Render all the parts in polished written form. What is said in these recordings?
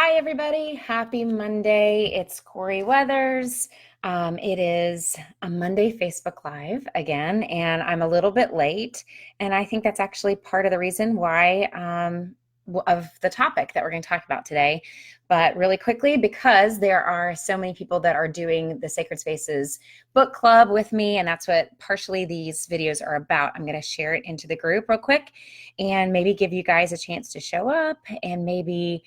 Hi, everybody. Happy Monday. It's Corey Weathers. It is a Monday Facebook Live again, and I'm a little bit late. And I think that's actually part of the reason why of the topic that we're going to talk about today. But really quickly, because there are so many people that are doing the Sacred Spaces book club with me, and that's what partially these videos are about. I'm going to share it into the group real quick and maybe give you guys a chance to show up and maybe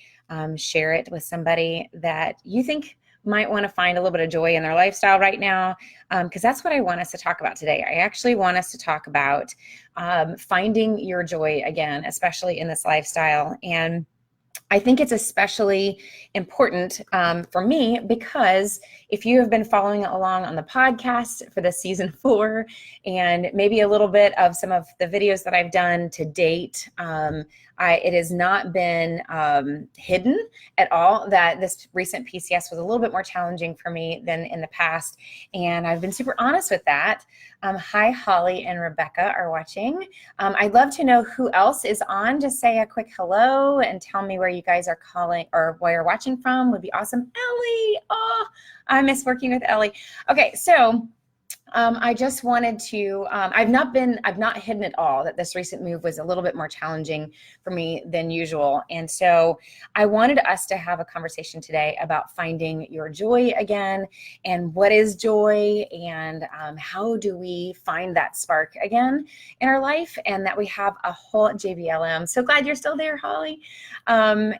share it with somebody that you think might want to find a little bit of joy in their lifestyle right now, because that's what I want us to talk about today. I actually want us to talk about finding your joy again, especially in this lifestyle. And I think it's especially important for me because if you have been following along on the podcast for the season 4 and maybe a little bit of some of the videos that I've done to date, it has not been hidden at all that this recent PCS was a little bit more challenging for me than in the past. And I've been super honest with that. Hi, Holly and Rebecca are watching. I'd love to know who else is on. Just say a quick hello and tell me where you guys are calling or where you're watching from would be awesome. Ellie, oh, I miss working with Ellie. Okay, so I just wanted to, I've not hidden at all that this recent move was a little bit more challenging for me than usual. And so I wanted us to have a conversation today about finding your joy again and what is joy and how do we find that spark again in our life, and that we have a whole JBLM. So glad you're still there, Holly. How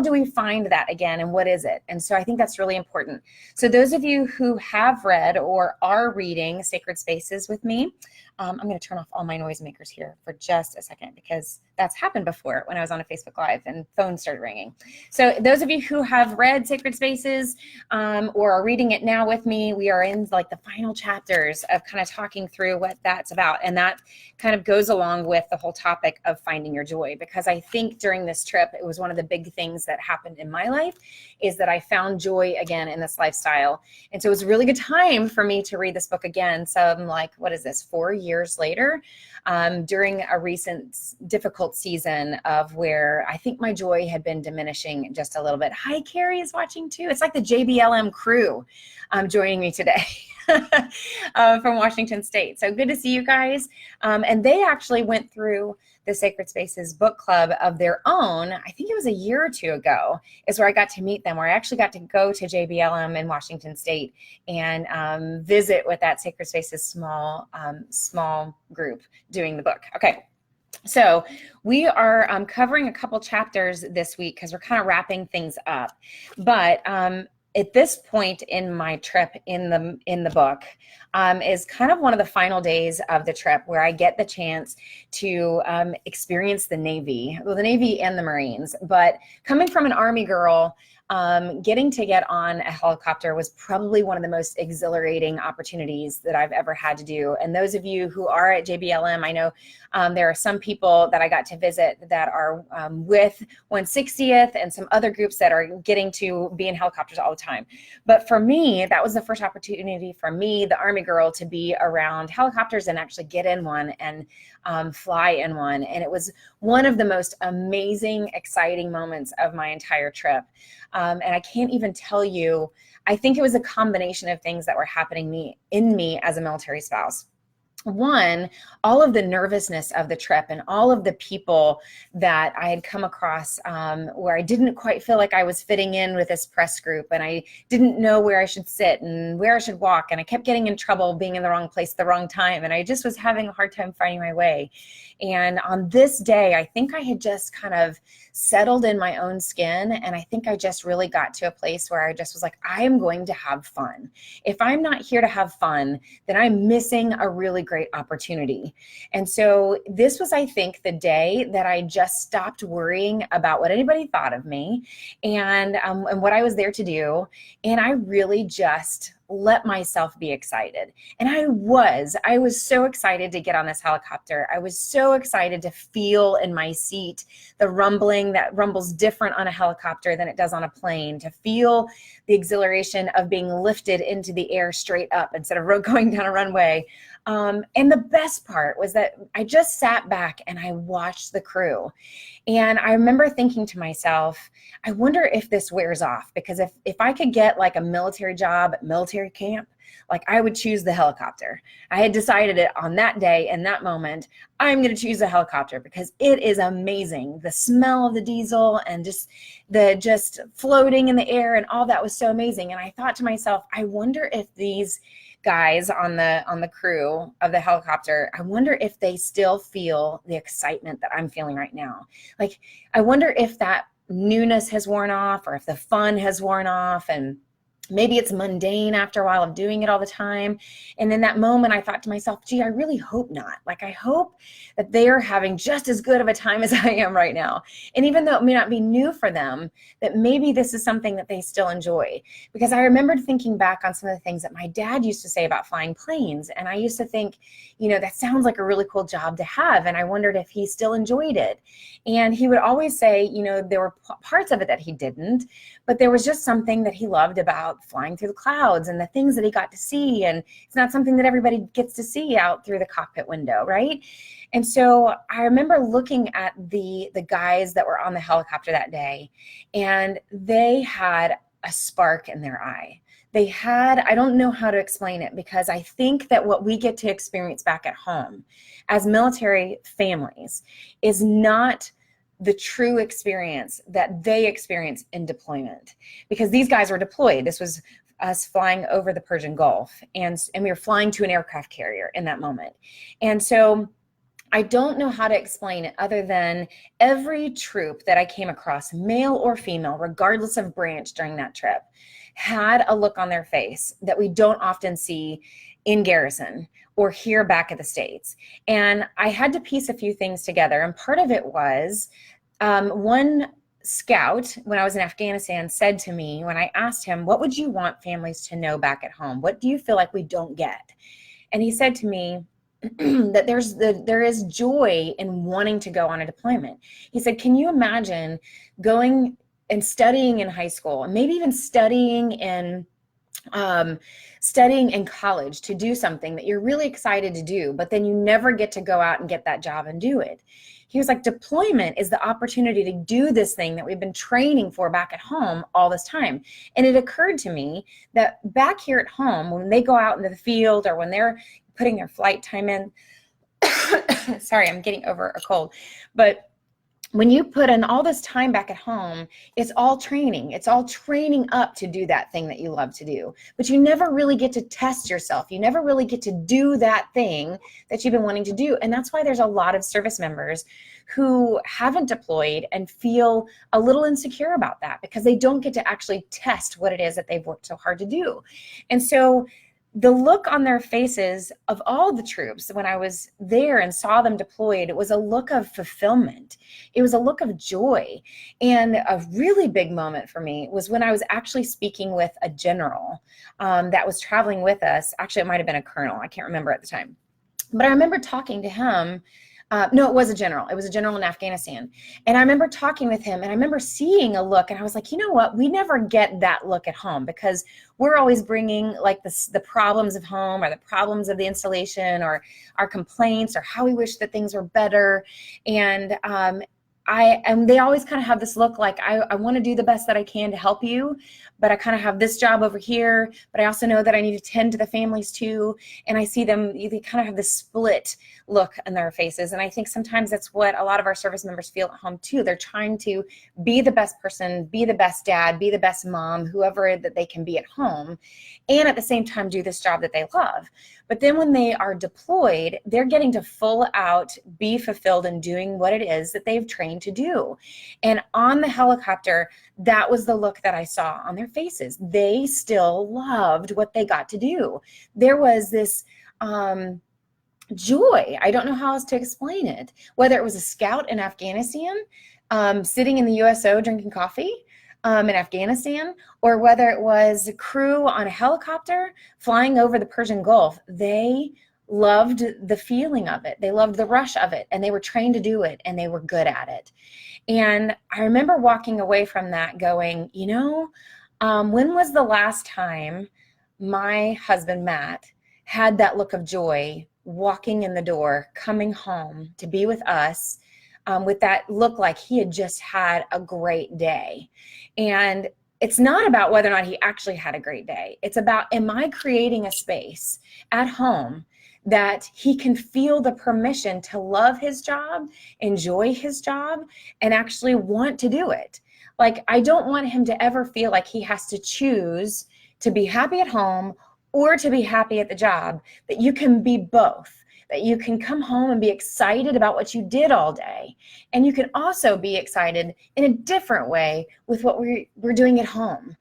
do we find that again and what is it? And so I think that's really important. So those of you who have read or are reading Sacred Spaces with me, I'm going to turn off all my noisemakers here for just a second because that's happened before when I was on a Facebook Live and phones started ringing. So those of you who have read Sacred Spaces or are reading it now with me, we are in like the final chapters of kind of talking through what that's about. And that kind of goes along with the whole topic of finding your joy, because I think during this trip, it was one of the big things that happened in my life is that I found joy again in this lifestyle. And so it was a really good time for me to read this book again. So I'm like, what is this, 4 years later, during a recent difficult season of where I think my joy had been diminishing just a little bit. Hi, Carrie is watching too. It's like the JBLM crew joining me today from Washington State. So good to see you guys. And they actually went through the Sacred Spaces book club of their own. I think it was a year or two ago is where I got to meet them, where I actually got to go to JBLM in Washington State and visit with that Sacred Spaces small group doing the book. Okay. So we are covering a couple chapters this week because we're kind of wrapping things up. But at this point in my trip in the book is kind of one of the final days of the trip where I get the chance to experience the Navy and the Marines. But coming from an Army girl, getting to get on a helicopter was probably one of the most exhilarating opportunities that I've ever had to do. And those of you who are at JBLM, I know there are some people that I got to visit that are with 160th and some other groups that are getting to be in helicopters all the time. But for me, that was the first opportunity for me, the Army girl, to be around helicopters and actually get in one and fly in one. And it was one of the most amazing, exciting moments of my entire trip. And I can't even tell you, I think it was a combination of things that were happening in me as a military spouse. One, all of the nervousness of the trip and all of the people that I had come across where I didn't quite feel like I was fitting in with this press group, and I didn't know where I should sit and where I should walk, and I kept getting in trouble being in the wrong place at the wrong time, and I just was having a hard time finding my way. And on this day, I think I had just kind of settled in my own skin, and I think I just really got to a place where I just was like, I am going to have fun. If I'm not here to have fun, then I'm missing a really great opportunity. And so this was, I think, the day that I just stopped worrying about what anybody thought of me and what I was there to do. And I really just let myself be excited. And I was so excited to get on this helicopter. I was so excited to feel in my seat the rumbling that rumbles different on a helicopter than it does on a plane, to feel the exhilaration of being lifted into the air straight up instead of going down a runway. And the best part was that I just sat back and I watched the crew. And I remember thinking to myself, I wonder if this wears off, because if I could get like a military job at military camp, like I would choose the helicopter. I had decided it on that day, in that moment, I'm going to choose the helicopter because it is amazing. The smell of the diesel and just floating in the air and all that was so amazing. And I thought to myself, I wonder if these guys on the crew of the helicopter, I wonder if they still feel the excitement that I'm feeling right now. Like, I wonder if that newness has worn off, or if the fun has worn off, and maybe it's mundane after a while of doing it all the time. And in that moment, I thought to myself, gee, I really hope not. Like, I hope that they are having just as good of a time as I am right now. And even though it may not be new for them, that maybe this is something that they still enjoy. Because I remembered thinking back on some of the things that my dad used to say about flying planes. And I used to think, that sounds like a really cool job to have. And I wondered if he still enjoyed it. And he would always say, there were parts of it that he didn't, but there was just something that he loved about flying through the clouds and the things that he got to see. And it's not something that everybody gets to see out through the cockpit window, right? And so I remember looking at the guys that were on the helicopter that day, and they had a spark in their eye. I don't know how to explain it, because I think that what we get to experience back at home as military families is not the true experience that they experience in deployment, because these guys were deployed. This was us flying over the Persian Gulf, and we were flying to an aircraft carrier in that moment. And so I don't know how to explain it other than every troop that I came across, male or female, regardless of branch during that trip, had a look on their face that we don't often see in garrison or here back at the States. And I had to piece a few things together. And part of it was one scout, when I was in Afghanistan, said to me, when I asked him, what would you want families to know back at home? What do you feel like we don't get? And he said to me that there is joy in wanting to go on a deployment. He said, can you imagine going and studying in high school, and maybe even studying in college to do something that you're really excited to do, but then you never get to go out and get that job and do it. He was like, deployment is the opportunity to do this thing that we've been training for back at home all this time. And it occurred to me that back here at home, when they go out into the field or when they're putting their flight time in, sorry, I'm getting over a cold, but when you put in all this time back at home, it's all training. It's all training up to do that thing that you love to do. But you never really get to test yourself. You never really get to do that thing that you've been wanting to do. And that's why there's a lot of service members who haven't deployed and feel a little insecure about that, because they don't get to actually test what it is that they've worked so hard to do. And so the look on their faces of all the troops when I was there and saw them deployed, it was a look of fulfillment. It was a look of joy. And a really big moment for me was when I was actually speaking with a general that was traveling with us. Actually, it might have been a colonel. I can't remember at the time. But I remember talking to him. No, it was a general. It was a general in Afghanistan. And I remember talking with him, and I remember seeing a look, and I was like, you know what? We never get that look at home, because we're always bringing like the problems of home, or the problems of the installation, or our complaints, or how we wish that things were better. And they always kind of have this look like, I want to do the best that I can to help you, but I kind of have this job over here, but I also know that I need to tend to the families too. And I see them, they kind of have this split look in their faces. And I think sometimes that's what a lot of our service members feel at home too. They're trying to be the best person, be the best dad, be the best mom, whoever that they can be at home, and at the same time do this job that they love. But then when they are deployed, they're getting to full out be fulfilled in doing what it is that they've trained to do. And on the helicopter, that was the look that I saw on their faces. They still loved what they got to do. There was this joy. I don't know how else to explain it. Whether it was a scout in Afghanistan, sitting in the USO drinking coffee, in Afghanistan, or whether it was a crew on a helicopter flying over the Persian Gulf, they loved the feeling of it. They loved the rush of it, and they were trained to do it, and they were good at it. And I remember walking away from that going, when was the last time my husband, Matt, had that look of joy walking in the door, coming home to be with us, with that look like he had just had a great day? And it's not about whether or not he actually had a great day. It's about, am I creating a space at home that he can feel the permission to love his job, enjoy his job, and actually want to do it? Like, I don't want him to ever feel like he has to choose to be happy at home or to be happy at the job, that you can be both, that you can come home and be excited about what you did all day. And you can also be excited in a different way with what we're doing at home.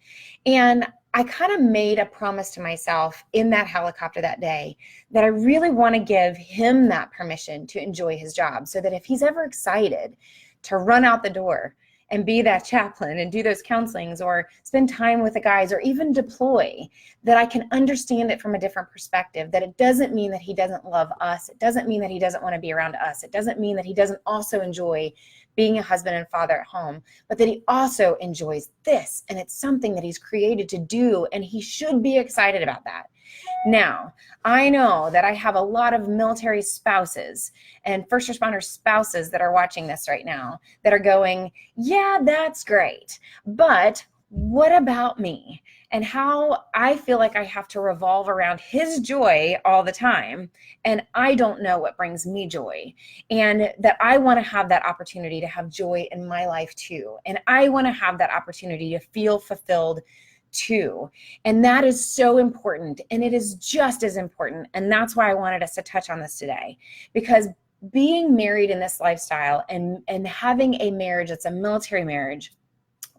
And I kind of made a promise to myself in that helicopter that day that I really want to give him that permission to enjoy his job, so that if he's ever excited to run out the door and be that chaplain and do those counselings or spend time with the guys or even deploy, that I can understand it from a different perspective, that it doesn't mean that he doesn't love us. It doesn't mean that he doesn't want to be around us. It doesn't mean that he doesn't also enjoy being a husband and father at home, but that he also enjoys this, and it's something that he's created to do, and he should be excited about that. Now, I know that I have a lot of military spouses and first responder spouses that are watching this right now that are going, yeah, that's great, but what about me? And how I feel like I have to revolve around his joy all the time, and I don't know what brings me joy, and that I want to have that opportunity to have joy in my life too, and I want to have that opportunity to feel fulfilled too. And that is so important, and it is just as important, and that's why I wanted us to touch on this today, because being married in this lifestyle and having a marriage that's a military marriage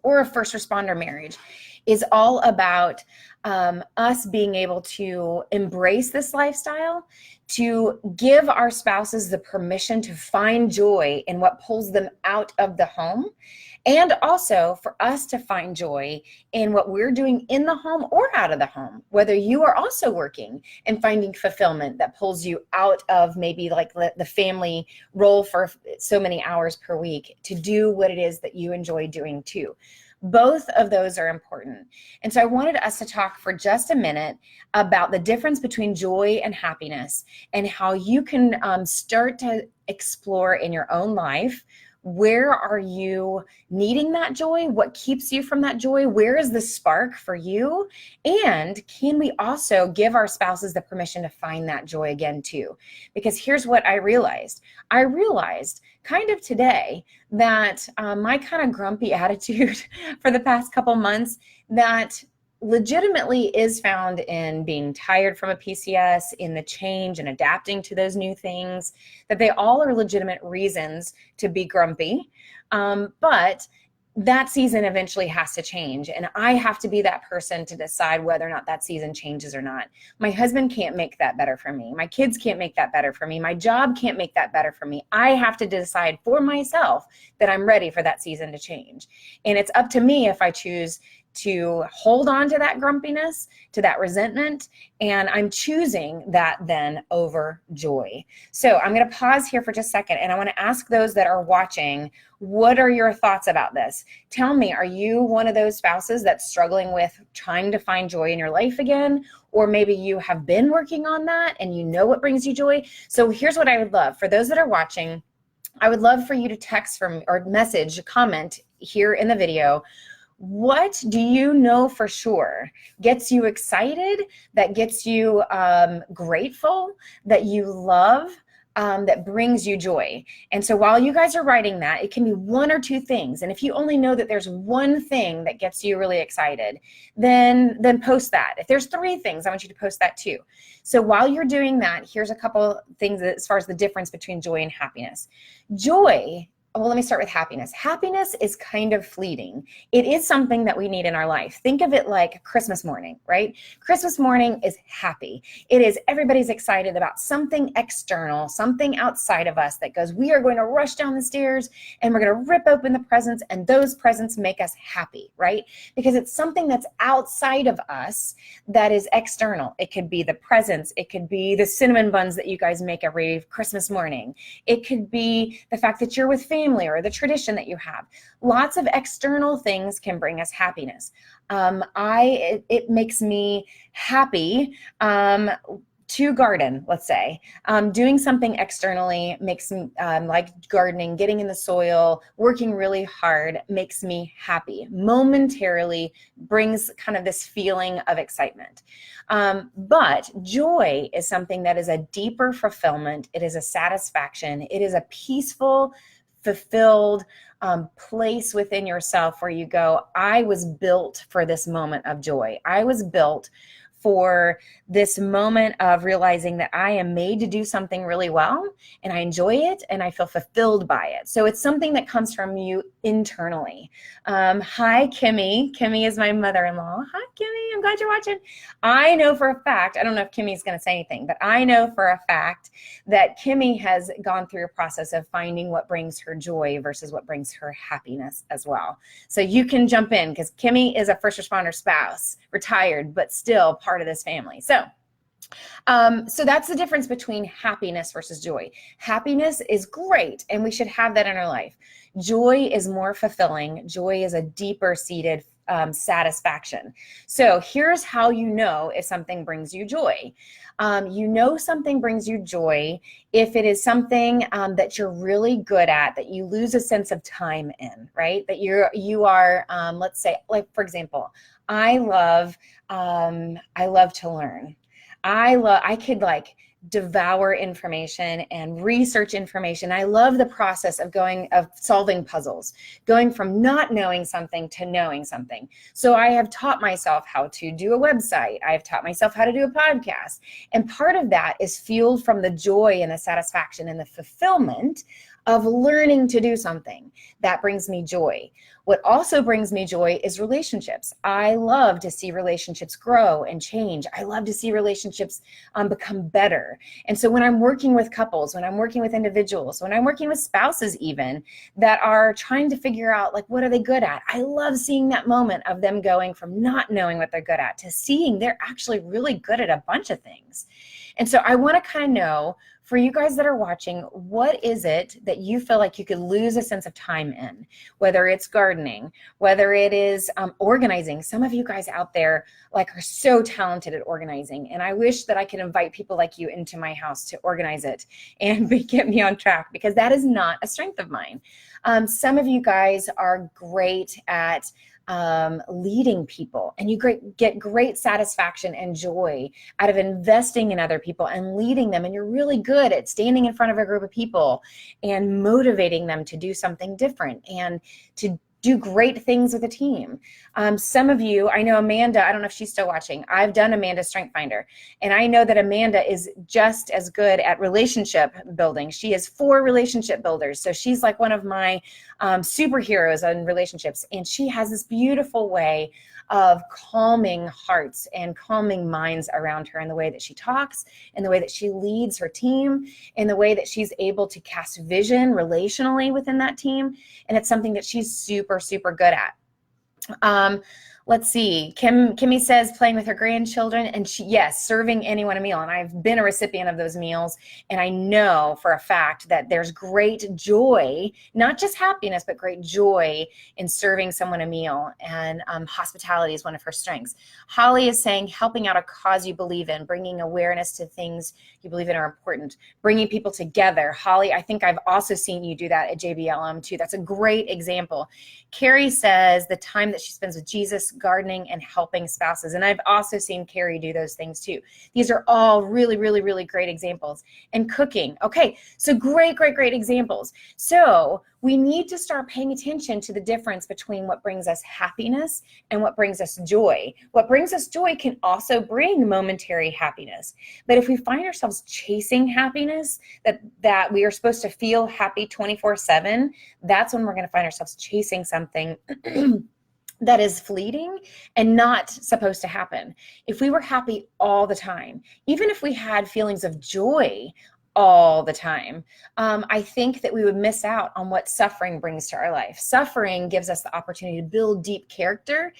or a first responder marriage is all about us being able to embrace this lifestyle, to give our spouses the permission to find joy in what pulls them out of the home, and also for us to find joy in what we're doing in the home or out of the home, whether you are also working and finding fulfillment that pulls you out of maybe like the family role for so many hours per week to do what it is that you enjoy doing too. Both of those are important. And so I wanted us to talk for just a minute about the difference between joy and happiness, and how you can start to explore in your own life, where are you needing that joy? What keeps you from that joy? Where is the spark for you? And can we also give our spouses the permission to find that joy again too? Because here's what I realized. I realized kind of today that my kind of grumpy attitude for the past couple months that legitimately is found in being tired from a PCS, in the change and adapting to those new things, that they all are legitimate reasons to be grumpy. But that season eventually has to change, and I have to be that person to decide whether or not that season changes or not. My husband can't make that better for me. My kids can't make that better for me. My job can't make that better for me. I have to decide for myself that I'm ready for that season to change. And it's up to me if I choose to hold on to that grumpiness, to that resentment, and I'm choosing that then over joy. So I'm going to pause here for just a second, and I want to ask those that are watching, what are your thoughts about this? Tell me, are you one of those spouses that's struggling with trying to find joy in your life again? Or maybe you have been working on that and you know what brings you joy? So here's what I would love. For those that are watching, I would love for you to text from or message, comment here in the video. What do you know for sure gets you excited, that gets you grateful, that you love, that brings you joy? And so while you guys are writing that, it can be one or two things. And if you only know that there's one thing that gets you really excited, then post that. If there's three things, I want you to post that too. So while you're doing that, here's a couple things as far as the difference between joy and happiness. Joy well, let me start with happiness. Happiness is kind of fleeting. It is something that we need in our life. Think of it like Christmas morning, right? Christmas morning is happy. It is everybody's excited about something external, something outside of us that goes, we are going to rush down the stairs and we're going to rip open the presents, and those presents make us happy, right? Because it's something that's outside of us that is external. It could be the presents. It could be the cinnamon buns that you guys make every Christmas morning. It could be the fact that you're with family or the tradition that you have. Lots of external things can bring us happiness. It makes me happy to garden, let's say. Doing something externally makes me, like gardening, getting in the soil, working really hard makes me happy. Momentarily brings kind of this feeling of excitement. But joy is something that is a deeper fulfillment. It is a satisfaction. It is a peaceful, fulfilled place within yourself where you go, I was built for this moment of joy. I was built for this moment of realizing that I am made to do something really well, and I enjoy it, and I feel fulfilled by it. So it's something that comes from you internally. Hi, Kimmy. Kimmy is my mother-in-law. Hi, Kimmy. I'm glad you're watching. I know for a fact, I don't know if Kimmy's going to say anything, but I know for a fact that Kimmy has gone through a process of finding what brings her joy versus what brings her happiness as well. So you can jump in, because Kimmy is a first responder spouse, retired, but still part of this family. So that's the difference between happiness versus joy. Happiness is great, and we should have that in our life. Joy is more fulfilling. Joy is a deeper seated satisfaction. So here's how you know if something brings you joy. You know something brings you joy if it is something that you're really good at, that you lose a sense of time in, right? That you are, let's say, like, for example, I love to learn. I could like devour information and research information. I love the process of solving puzzles, going from not knowing something to knowing something. So I have taught myself how to do a website. I've taught myself how to do a podcast. And part of that is fueled from the joy and the satisfaction and the fulfillment of learning to do something. That brings me joy. What also brings me joy is relationships. I love to see relationships grow and change. I love to see relationships become better. And so when I'm working with couples, when I'm working with individuals, when I'm working with spouses even, that are trying to figure out, like, what are they good at? I love seeing that moment of them going from not knowing what they're good at to seeing they're actually really good at a bunch of things. And so I want to kind of know, for you guys that are watching, what is it that you feel like you could lose a sense of time in? Whether it's gardening, whether it is organizing. Some of you guys out there like are so talented at organizing, and I wish that I could invite people like you into my house to organize it and get me on track, because that is not a strength of mine. Some of you guys are great at leading people, and you get great satisfaction and joy out of investing in other people and leading them, and you're really good at standing in front of a group of people and motivating them to do something different and to do great things with a team. Some of you, I know Amanda, I don't know if she's still watching. I've done Amanda's Strength Finder, and I know that Amanda is just as good at relationship building. She is 4 relationship builders. So she's like one of my superheroes on relationships. And she has this beautiful way of calming hearts and calming minds around her in the way that she talks, in the way that she leads her team, in the way that she's able to cast vision relationally within that team. And it's something that she's super, super good at. Let's see. Kimmy says playing with her grandchildren, and yes, serving anyone a meal. And I've been a recipient of those meals, and I know for a fact that there's great joy, not just happiness, but great joy in serving someone a meal. And hospitality is one of her strengths. Holly is saying helping out a cause you believe in, bringing awareness to things you believe in are important, bringing people together. Holly, I think I've also seen you do that at JBLM too. That's a great example. Carrie says the time that she spends with Jesus, gardening, and helping spouses. And I've also seen Carrie do those things too. These are all really, really, really great examples. And cooking. Okay, so great, great, great examples. So we need to start paying attention to the difference between what brings us happiness and what brings us joy. What brings us joy can also bring momentary happiness. But if we find ourselves chasing happiness, that we are supposed to feel happy 24/7, that's when we're going to find ourselves chasing something that is fleeting and not supposed to happen. If we were happy all the time, even if we had feelings of joy all the time, I think that we would miss out on what suffering brings to our life. Suffering gives us the opportunity to build deep character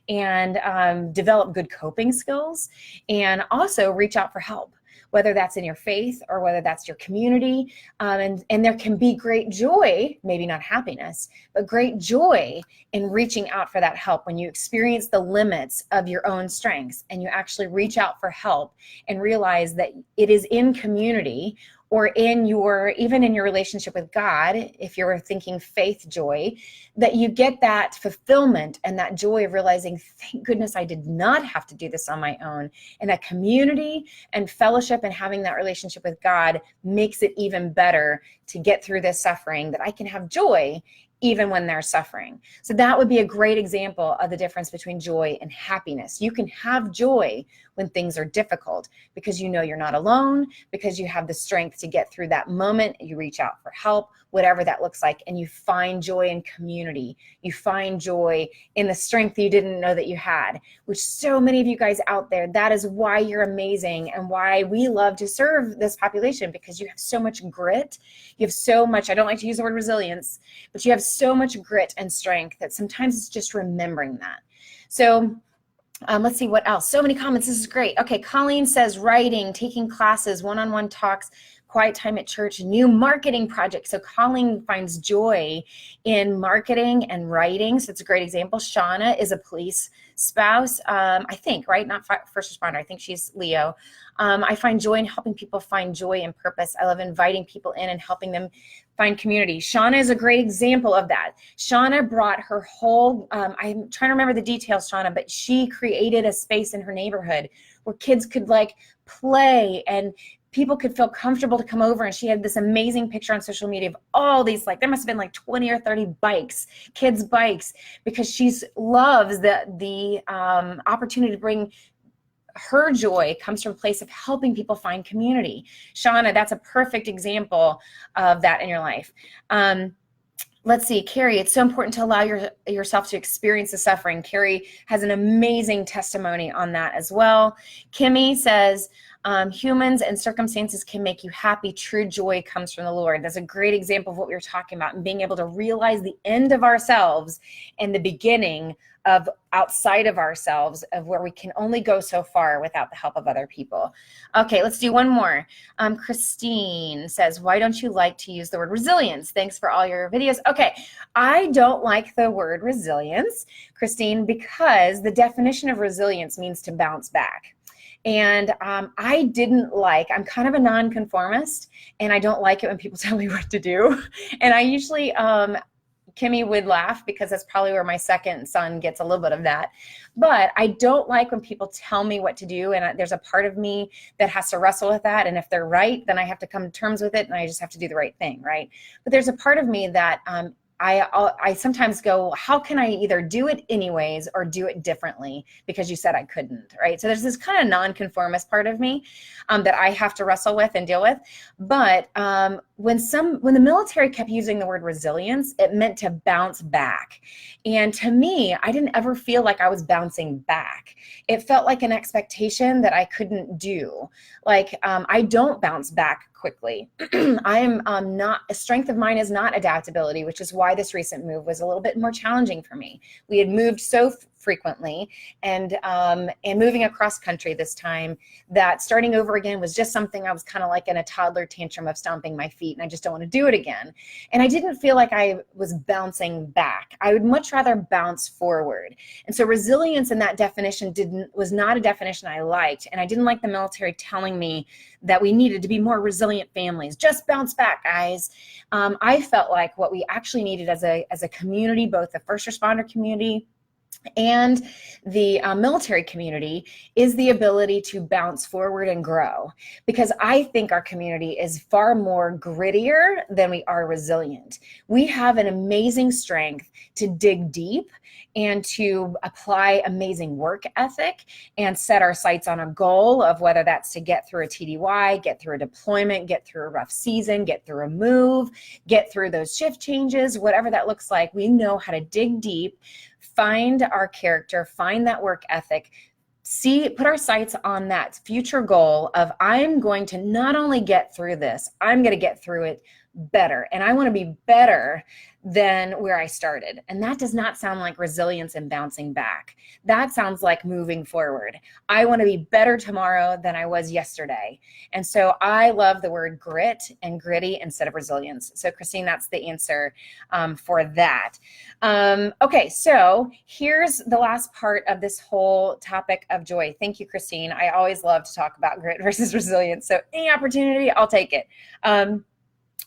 and develop good coping skills, and also reach out for help, whether that's in your faith or whether that's your community. And there can be great joy, maybe not happiness, but great joy in reaching out for that help when you experience the limits of your own strengths and you actually reach out for help and realize that it is in community or even in your relationship with God, if you're thinking faith joy, that you get that fulfillment and that joy of realizing, thank goodness I did not have to do this on my own. And that community and fellowship and having that relationship with God makes it even better to get through this suffering, that I can have joy even when they're suffering. So that would be a great example of the difference between joy and happiness. You can have joy when things are difficult because you know you're not alone, because you have the strength to get through that moment. You reach out for help, whatever that looks like, and you find joy in community. You find joy in the strength you didn't know that you had, which so many of you guys out there, that is why you're amazing and why we love to serve this population, because you have so much grit. You have so much, I don't like to use the word resilience, but you have so much grit and strength that sometimes it's just remembering that. So let's see what else. So many comments. This is great. Okay, Colleen says writing, taking classes, one-on-one talks, quiet time at church, new marketing project. So Colleen finds joy in marketing and writing. So it's a great example. Shauna is a police spouse, I think, right? Not first responder. I think she's Leo. I find joy in helping people find joy and purpose. I love inviting people in and helping them find community. Shauna is a great example of that. Shauna brought her whole, I'm trying to remember the details, Shauna, but she created a space in her neighborhood where kids could like play and people could feel comfortable to come over. And she had this amazing picture on social media of all these, like there must have been like 20 or 30 bikes, kids' bikes, because she loves the opportunity to bring her joy comes from a place of helping people find community. Shauna, that's a perfect example of that in your life. Let's see, Carrie, it's so important to allow yourself to experience the suffering. Carrie has an amazing testimony on that as well. Kimmy says, humans and circumstances can make you happy. True joy comes from the Lord. That's a great example of what we were talking about, and being able to realize the end of ourselves and the beginning of outside of ourselves, of where we can only go so far without the help of other people. Okay, let's do one more. Christine says, why don't you like to use the word resilience? Thanks for all your videos. Okay, I don't like the word resilience, Christine, because the definition of resilience means to bounce back. And I'm kind of a nonconformist, and I don't like it when people tell me what to do. And I usually, Kimmy would laugh because that's probably where my second son gets a little bit of that. But I don't like when people tell me what to do, and there's a part of me that has to wrestle with that. And if they're right, then I have to come to terms with it, and I just have to do the right thing, right? But there's a part of me that I sometimes go, how can I either do it anyways or do it differently because you said I couldn't, right? So there's this kind of nonconformist part of me that I have to wrestle with and deal with. But when the military kept using the word resilience, it meant to bounce back. And to me, I didn't ever feel like I was bouncing back. It felt like an expectation that I couldn't do. Like I don't bounce back quickly. I'm not, a strength of mine is not adaptability, which is why this recent move was a little bit more challenging for me. We had moved so frequently and moving across country this time that starting over again was just something I was kind of like in a toddler tantrum of stomping my feet, and I just don't want to do it again. And I didn't feel like I was bouncing back. I would much rather bounce forward. And so resilience in that definition was not a definition I liked, and I didn't like the military telling me that we needed to be more resilient families. Just bounce back, guys. I felt like what we actually needed as a community, both the first responder community and the military community is the ability to bounce forward and grow. Because I think our community is far more grittier than we are resilient. We have an amazing strength to dig deep and to apply amazing work ethic and set our sights on a goal of whether that's to get through a TDY, get through a deployment, get through a rough season, get through a move, get through those shift changes, whatever that looks like. We know how to dig deep, find our character, find that work ethic, put our sights on that future goal of I'm going to not only get through this, I'm going to get through it better. And I want to be better than where I started. And that does not sound like resilience and bouncing back. That sounds like moving forward. I want to be better tomorrow than I was yesterday. And so I love the word grit and gritty instead of resilience. So Christine, that's the answer for that. Okay, so here's the last part of this whole topic of joy. Thank you, Christine. I always love to talk about grit versus resilience. So any opportunity, I'll take it.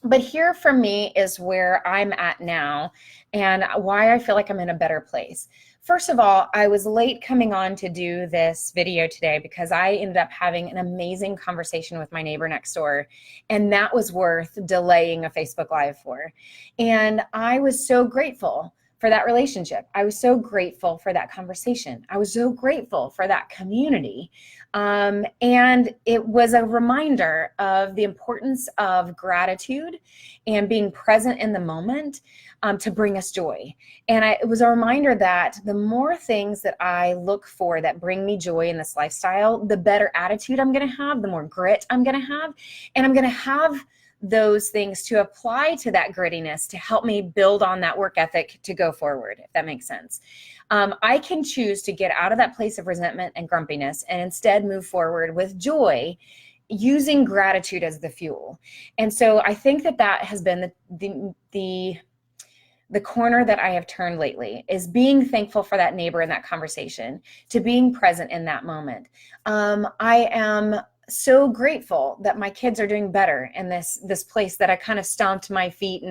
But here for me is where I'm at now and why I feel like I'm in a better place. First of all, I was late coming on to do this video today because I ended up having an amazing conversation with my neighbor next door, and that was worth delaying a Facebook Live for. And I was so grateful for that relationship. I was so grateful for that conversation. I was so grateful for that community. And it was a reminder of the importance of gratitude and being present in the moment to bring us joy. And it was a reminder that the more things that I look for that bring me joy in this lifestyle, the better attitude I'm going to have, the more grit I'm going to have, and I'm going to have those things to apply to that grittiness to help me build on that work ethic to go forward, if that makes sense. I can choose to get out of that place of resentment and grumpiness and instead move forward with joy, using gratitude as the fuel. And so I think that has been the corner that I have turned lately, is being thankful for that neighbor in that conversation, to being present in that moment. I am so grateful that my kids are doing better in this place that I kind of stomped my feet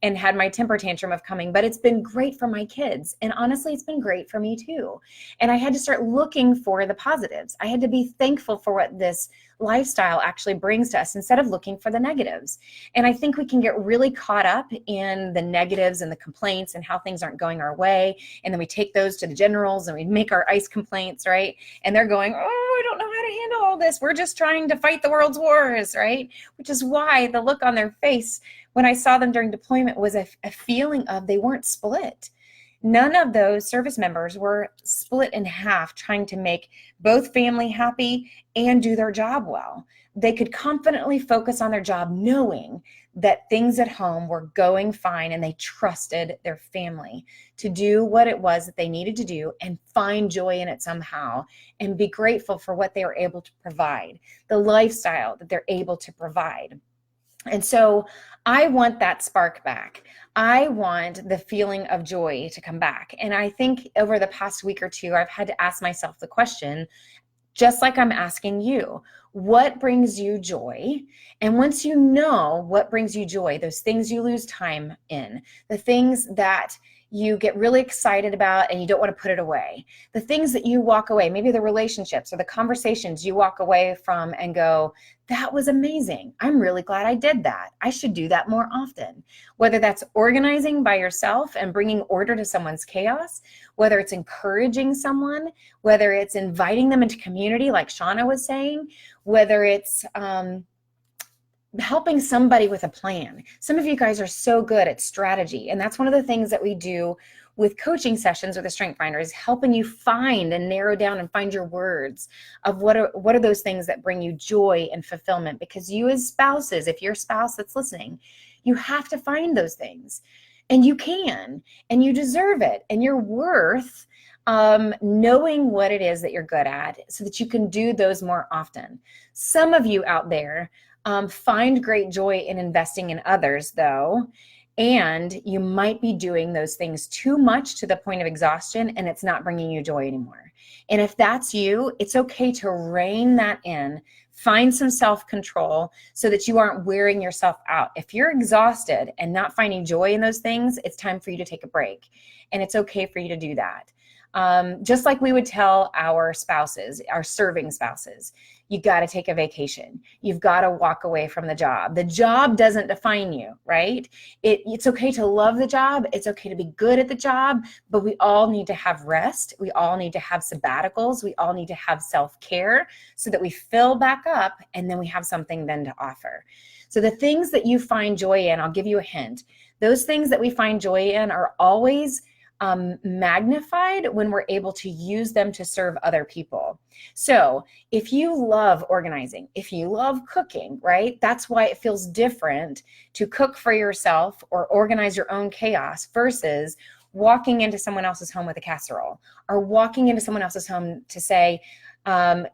and had my temper tantrum of coming, but it's been great for my kids. And honestly, it's been great for me too. And I had to start looking for the positives. I had to be thankful for what this lifestyle actually brings to us instead of looking for the negatives. And I think we can get really caught up in the negatives and the complaints and how things aren't going our way. And then we take those to the generals and we make our ICE complaints, right? And they're going, oh, I don't know how to handle all this. We're just trying to fight the world's wars, right? Which is why the look on their face when I saw them during deployment was a feeling of they weren't split. None of those service members were split in half trying to make both family happy and do their job well. They could confidently focus on their job knowing that things at home were going fine, and they trusted their family to do what it was that they needed to do and find joy in it somehow and be grateful for what they were able to provide, the lifestyle that they're able to provide. And so I want that spark back. I want the feeling of joy to come back. And I think over the past week or two, I've had to ask myself the question, just like I'm asking you, what brings you joy? And once you know what brings you joy, those things you lose time in, the things that you get really excited about and you don't want to put it away, the things that you walk away, maybe the relationships or the conversations you walk away from and go, that was amazing. I'm really glad I did that. I should do that more often. Whether that's organizing by yourself and bringing order to someone's chaos, whether it's encouraging someone, whether it's inviting them into community like Shauna was saying, whether it's helping somebody with a plan. Some of you guys are so good at strategy, and that's one of the things that we do with coaching sessions with the Strength Finder, is helping you find and narrow down and find your words of what are those things that bring you joy and fulfillment. Because you as spouses, if you're a spouse that's listening, you have to find those things, and you can, and you deserve it, and you're worth knowing what it is that you're good at so that you can do those more often. Some of you out there find great joy in investing in others, though, and you might be doing those things too much to the point of exhaustion, and it's not bringing you joy anymore. And if that's you, it's okay to rein that in, find some self-control so that you aren't wearing yourself out. If you're exhausted and not finding joy in those things, it's time for you to take a break, and it's okay for you to do that. Just like we would tell our spouses, our serving spouses, you got to take a vacation. You've got to walk away from the job. The job doesn't define you, right? It's okay to love the job. It's okay to be good at the job, but we all need to have rest. We all need to have sabbaticals. We all need to have self-care so that we fill back up and then we have something then to offer. So the things that you find joy in, I'll give you a hint. Those things that we find joy in are always magnified when we're able to use them to serve other people. So if you love organizing, if you love cooking, right, that's why it feels different to cook for yourself or organize your own chaos versus walking into someone else's home with a casserole, or walking into someone else's home to say,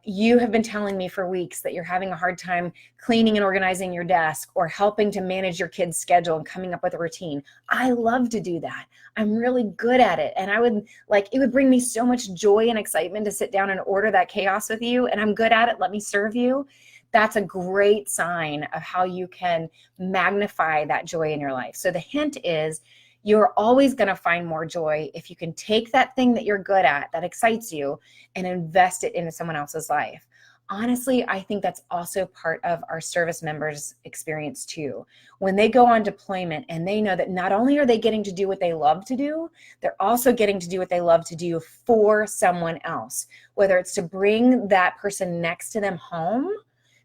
you have been telling me for weeks that you're having a hard time cleaning and organizing your desk or helping to manage your kids' schedule and coming up with a routine. I love to do that. I'm really good at it. And it would bring me so much joy and excitement to sit down and order that chaos with you. And I'm good at it. Let me serve you. That's a great sign of how you can magnify that joy in your life. So the hint is, you're always going to find more joy if you can take that thing that you're good at, that excites you, and invest it into someone else's life. Honestly, I think that's also part of our service members' experience too. When they go on deployment and they know that not only are they getting to do what they love to do, they're also getting to do what they love to do for someone else, whether it's to bring that person next to them home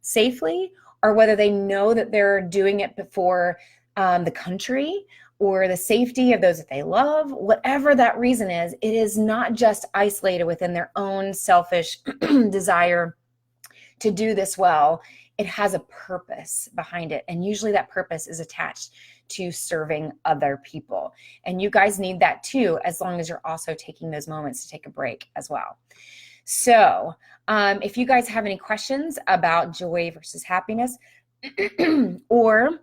safely, or whether they know that they're doing it for the country, or the safety of those that they love. Whatever that reason is, it is not just isolated within their own selfish desire to do this well. It has a purpose behind it. And usually that purpose is attached to serving other people. And you guys need that too, as long as you're also taking those moments to take a break as well. So if you guys have any questions about joy versus happiness, or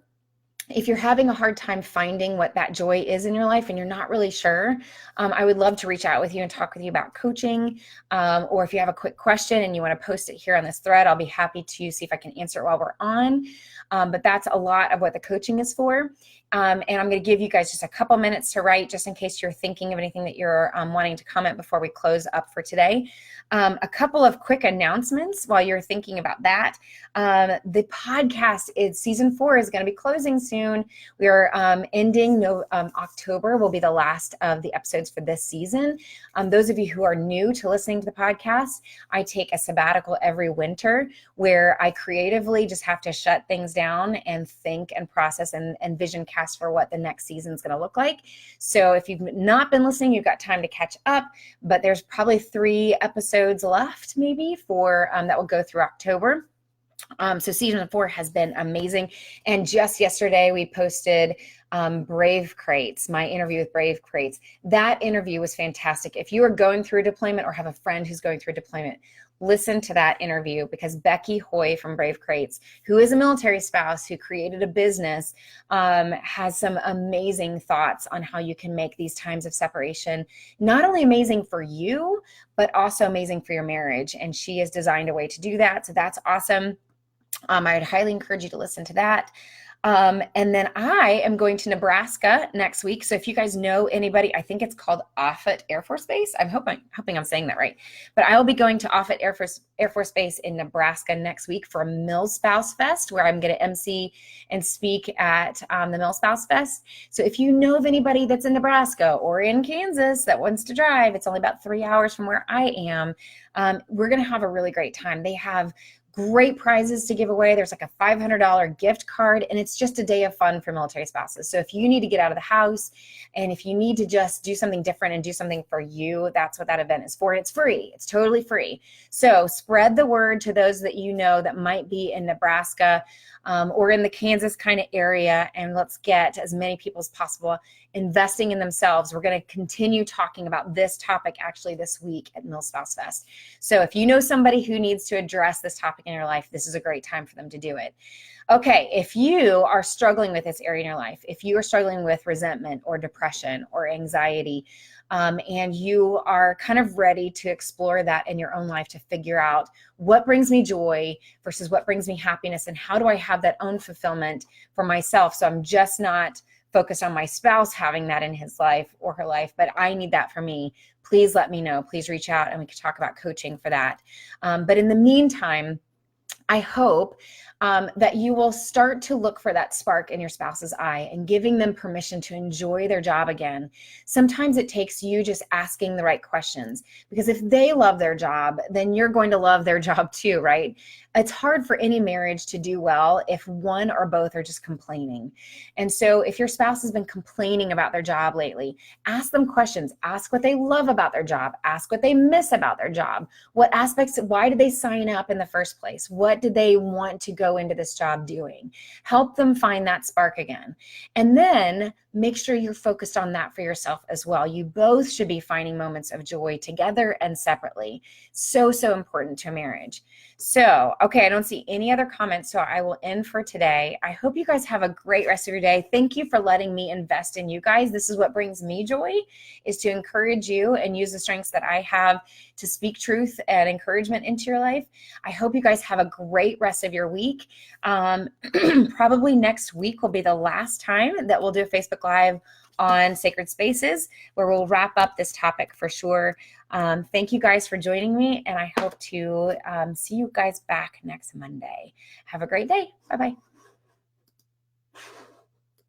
if you're having a hard time finding what that joy is in your life and you're not really sure, I would love to reach out with you and talk with you about coaching. Or if you have a quick question and you want to post it here on this thread, I'll be happy to see if I can answer it while we're on. But that's a lot of what the coaching is for. And I'm going to give you guys just a couple minutes to write, just in case you're thinking of anything that you're wanting to comment before we close up for today. A couple of quick announcements while you're thinking about that. The podcast season 4 is going to be closing soon. We are ending October will be the last of the episodes for this season. Those of you who are new to listening to the podcast, I take a sabbatical every winter where I creatively just have to shut things down and think and process and vision cast for what the next season is going to look like. So if you've not been listening, you've got time to catch up, but there's probably 3 episodes left maybe for that will go through October. So season 4 has been amazing. And just yesterday we posted Brave Crates, my interview with Brave Crates. That interview was fantastic. If you are going through deployment or have a friend who's going through deployment, listen to that interview, because Becky Hoy from Brave Crates, who is a military spouse who created a business, has some amazing thoughts on how you can make these times of separation not only amazing for you, but also amazing for your marriage. And she has designed a way to do that. So that's awesome. I would highly encourage you to listen to that. And then I am going to Nebraska next week. So if you guys know anybody, I think it's called Offutt Air Force Base. I'm hoping I'm saying that right. But I will be going to Offutt Air Force Base in Nebraska next week for a MilSpouse Fest, where I'm going to MC and speak at the MilSpouse Fest. So if you know of anybody that's in Nebraska or in Kansas that wants to drive, it's only about 3 hours from where I am. We're going to have a really great time. They have great prizes to give away. There's like a $500 gift card, and it's just a day of fun for military spouses. So if you need to get out of the house, and if you need to just do something different and do something for you, that's what that event is for. And it's free. It's totally free. So spread the word to those that you know that might be in Nebraska or in the Kansas kind of area, and let's get as many people as possible investing in themselves. We're going to continue talking about this topic actually this week at MilSpouse Fest. So if you know somebody who needs to address this topic in your life, this is a great time for them to do it. Okay, if you are struggling with this area in your life, if you are struggling with resentment or depression or anxiety, and you are kind of ready to explore that in your own life to figure out what brings me joy versus what brings me happiness, and how do I have that own fulfillment for myself so I'm just not focused on my spouse having that in his life or her life, but I need that for me. Please let me know. Please reach out and we can talk about coaching for that. But in the meantime, I hope that you will start to look for that spark in your spouse's eye and giving them permission to enjoy their job again. Sometimes it takes you just asking the right questions, because if they love their job, then you're going to love their job too, right? It's hard for any marriage to do well if one or both are just complaining. And so if your spouse has been complaining about their job lately, ask them questions. Ask what they love about their job. Ask what they miss about their job. What aspects, why did they sign up in the first place? What did they want to go into this job doing? Help them find that spark again. And then make sure you're focused on that for yourself as well. You both should be finding moments of joy together and separately. So, so important to a marriage. So, okay, I don't see any other comments, so I will end for today. I hope you guys have a great rest of your day. Thank you for letting me invest in you guys. This is what brings me joy, is to encourage you and use the strengths that I have to speak truth and encouragement into your life. I hope you guys have a great rest of your week. Probably next week will be the last time that we'll do a Facebook Live on Sacred Spaces, where we'll wrap up this topic for sure. Thank you guys for joining me, and I hope to see you guys back next Monday. Have a great day. Bye-bye.